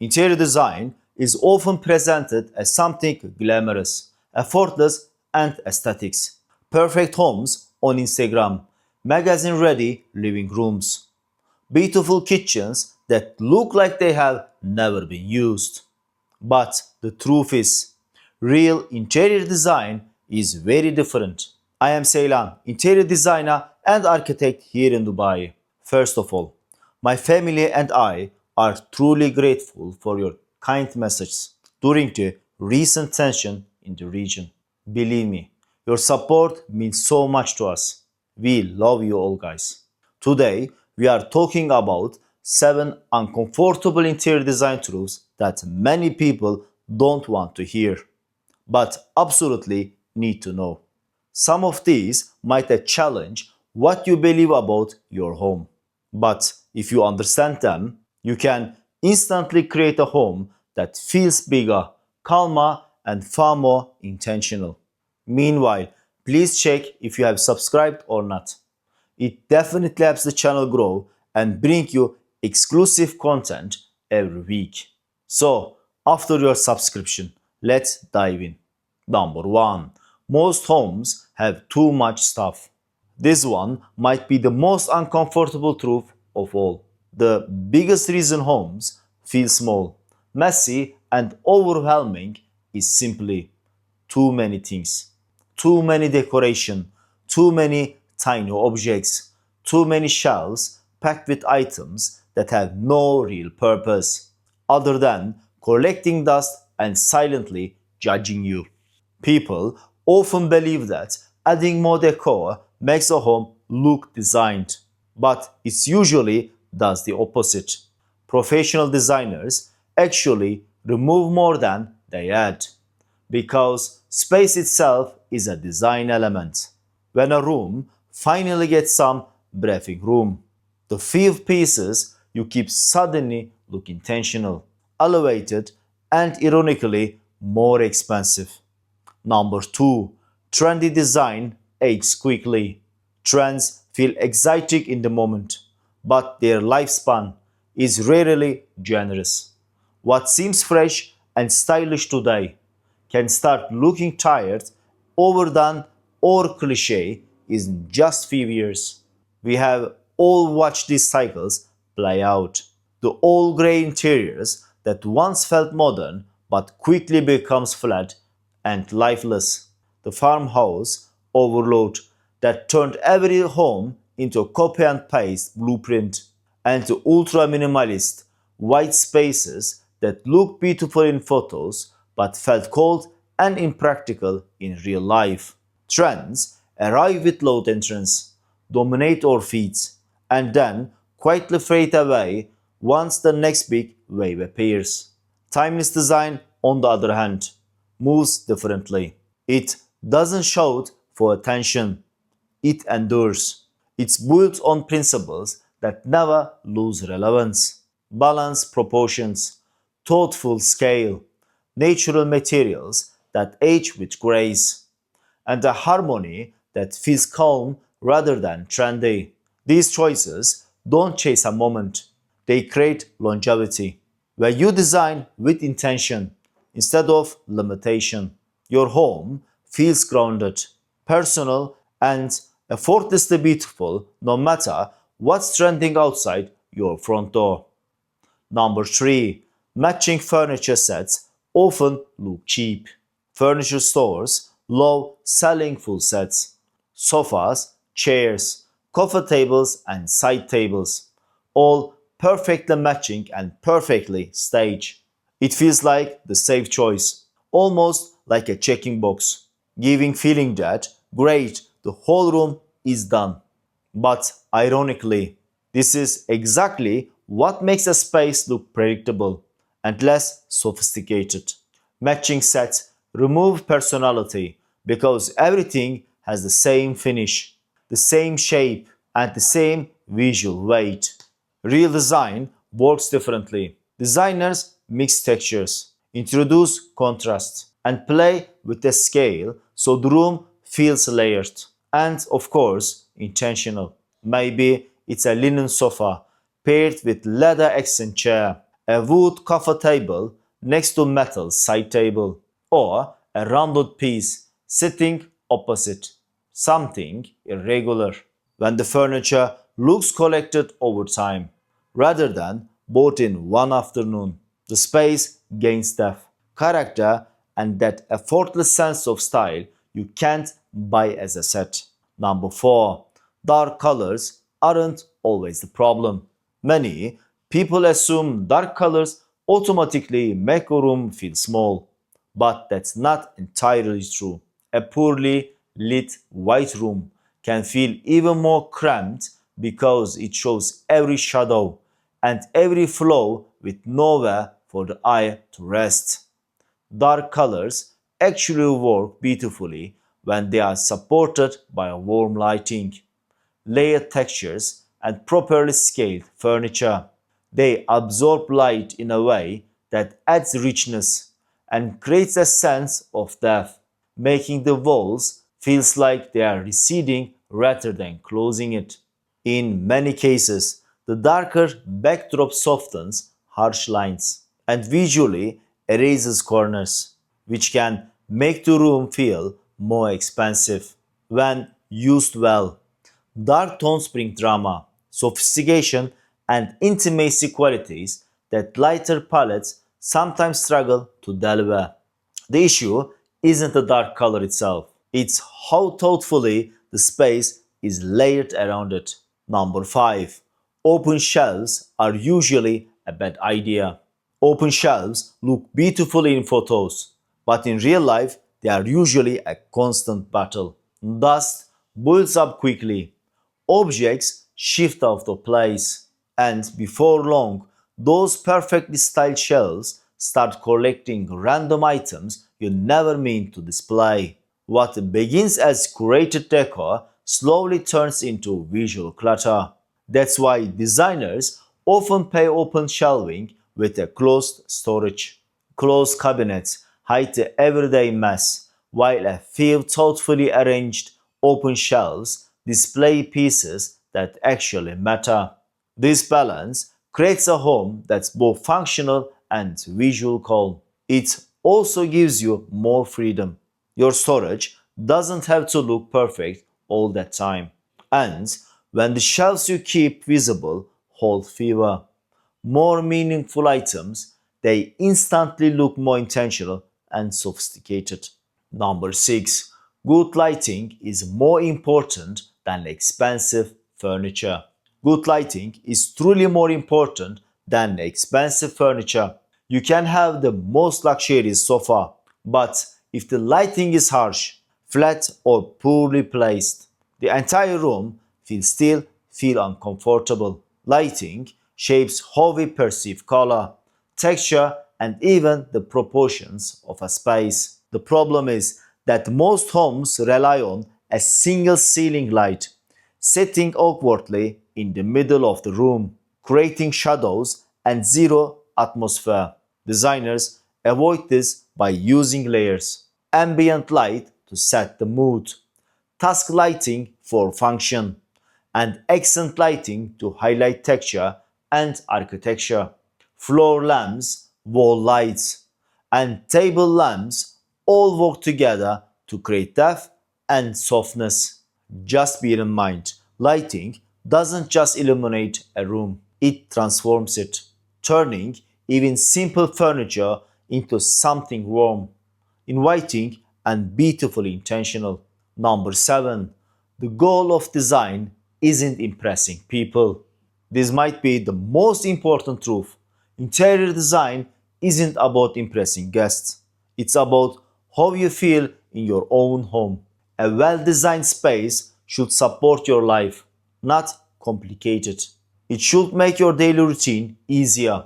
Interior design is often presented as something glamorous, effortless, and aesthetics. Perfect homes on Instagram, magazine-ready living rooms, beautiful kitchens that look like they have never been used. But the truth is, real interior design is very different. I am Ceylan, interior designer and architect here in Dubai. First of all, my family and I are truly grateful for your kind messages during the recent tension in the region. Believe me, your support means so much to us. We love you all, guys. Today, we are talking about 7 uncomfortable interior design truths that many people don't want to hear, but absolutely need to know. Some of these might challenge what you believe about your home. But if you understand them, you can instantly create a home that feels bigger, calmer, and far more intentional. Meanwhile, please check if you have subscribed or not. It definitely helps the channel grow and bring you exclusive content every week. So, after your subscription, let's dive in. Number 1. Most homes have too much stuff. This one might be the most uncomfortable truth of all. The biggest reason homes feel small, messy, and overwhelming is simply too many things. Too many decoration, too many tiny objects, too many shelves packed with items that have no real purpose other than collecting dust and silently judging you. People often believe that adding more decor makes a home look designed, but it usually does the opposite. Professional designers actually remove more than they add, because space itself is a design element. When a room finally gets some breathing room, the few pieces you keep suddenly look intentional, elevated, and ironically more expensive. Number 2. Trendy design ages quickly. Trends feel exciting in the moment, but their lifespan is rarely generous. What seems fresh and stylish today can start looking tired, overdone, or cliche in just few years. We have all watched these cycles play out. The old grey interiors that once felt modern but quickly becomes flat and lifeless. The farmhouse overload that turned every home into a copy and paste blueprint, and the ultra minimalist white spaces that looked beautiful in photos but felt cold and impractical in real life. Trends arrive with low entrance, dominate our feeds, and then quietly fade away once the next big wave appears. Timeless design, on the other hand, moves differently. It doesn't shout for attention, it endures. It's built on principles that never lose relevance. Balance proportions, thoughtful scale, natural materials that age with grace, and a harmony that feels calm rather than trendy. These choices don't chase a moment, they create longevity. When you design with intention instead of limitation, your home feels grounded, personal, and effortlessly beautiful no matter what's trending outside your front door. Number 3. Matching furniture sets often look cheap. Furniture stores love selling full sets. Sofas, chairs, coffee tables, and side tables, all perfectly matching and perfectly staged. It feels like the safe choice, almost like a checking box, giving feeling that, great, the whole room is done. But ironically, this is exactly what makes a space look predictable and less sophisticated. Matching sets remove personality because everything has the same finish, the same shape, and the same visual weight. Real design works differently. Designers mix textures, introduce contrast, and play with the scale so the room feels layered and, of course, intentional. Maybe it's a linen sofa paired with leather accent chair, a wood coffee table next to metal side table, or a rounded piece sitting opposite something irregular. When the furniture looks collected over time rather than bought in one afternoon, the space gains depth, character, and that effortless sense of style you can't buy as a set. Number 4. Dark colors aren't always the problem. Many people assume dark colors automatically make a room feel small, but that's not entirely true. A poorly lit white room can feel even more cramped because it shows every shadow and every flaw with nowhere for the eye to rest. Dark colors actually work beautifully when they are supported by a warm lighting, layered textures, and properly scaled furniture. They absorb light in a way that adds richness and creates a sense of depth, making the walls feels like they are receding rather than closing it. In many cases, the darker backdrop softens harsh lines and visually erases corners, which can make the room feel more expansive. When used well, dark tones bring drama, sophistication, and intimacy qualities that lighter palettes sometimes struggle to deliver. The issue isn't the dark color itself, it's how thoughtfully the space is layered around it. Number 5. Open shelves are usually a bad idea. Open shelves look beautiful in photos, but in real life they are usually a constant battle. Dust builds up quickly, objects shift out of place, and before long, those perfectly styled shelves start collecting random items you never mean to display. What begins as curated decor slowly turns into visual clutter. That's why designers often pair open shelving with a closed storage. Closed cabinets hide the everyday mess, while a few thoughtfully arranged open shelves display pieces that actually matter. This balance creates a home that's both functional and visual calm. It also gives you more freedom. Your storage doesn't have to look perfect all the time. And when the shelves you keep visible hold fewer, more meaningful items, they instantly look more intentional and sophisticated. Number 6. Good lighting is more important than expensive furniture. Good lighting is truly more important than expensive furniture. You can have the most luxurious sofa, but if the lighting is harsh, flat, or poorly placed, the entire room will still feel uncomfortable. Lighting shapes how we perceive color, texture, and even the proportions of a space. The problem is that most homes rely on a single ceiling light, sitting awkwardly in the middle of the room, creating shadows and zero atmosphere. Designers avoid this by using layers, ambient light to set the mood, task lighting for function, and accent lighting to highlight texture and architecture. Floor lamps, wall lights, and table lamps all work together to create depth and softness. Just bear in mind, lighting doesn't just illuminate a room, it transforms it, turning even simple furniture into something warm, inviting, and beautifully intentional. Number 7. The goal of design isn't impressing people. This might be the most important truth. Interior design isn't about impressing guests. It's about how you feel in your own home. A well designed space should support your life, not complicate it. It should make your daily routine easier,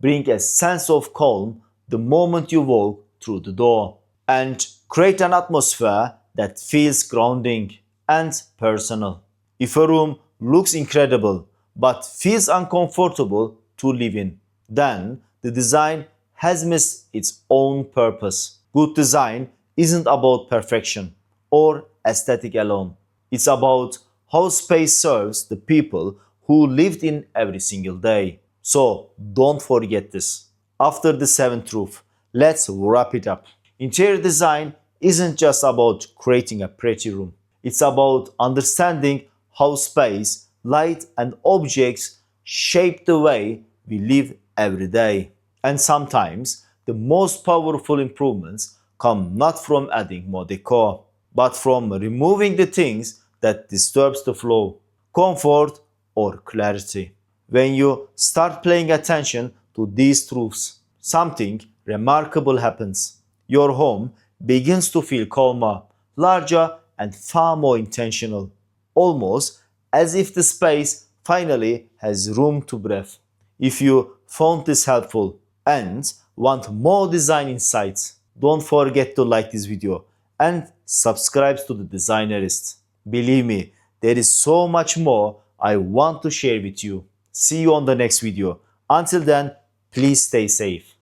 bring a sense of calm the moment you walk through the door, and create an atmosphere that feels grounding and personal. If a room looks incredible but feels uncomfortable to live in, then the design has missed its own purpose. Good design isn't about perfection or aesthetic alone. It's about how space serves the people who lived in every single day. So don't forget this. After the seventh truth, let's wrap it up. Interior design isn't just about creating a pretty room. It's about understanding how space, light, and objects shape the way we live every day. And sometimes the most powerful improvements come not from adding more decor, but from removing the things that disturbs the flow, comfort, or clarity. When you start paying attention to these truths, something remarkable happens. Your home begins to feel calmer, larger, and far more intentional, almost as if the space finally has room to breathe. If you found this helpful and want more design insights, don't forget to like this video and subscribe to the Designerist. Believe me, there is so much more I want to share with you. See you on the next video. Until then, please stay safe.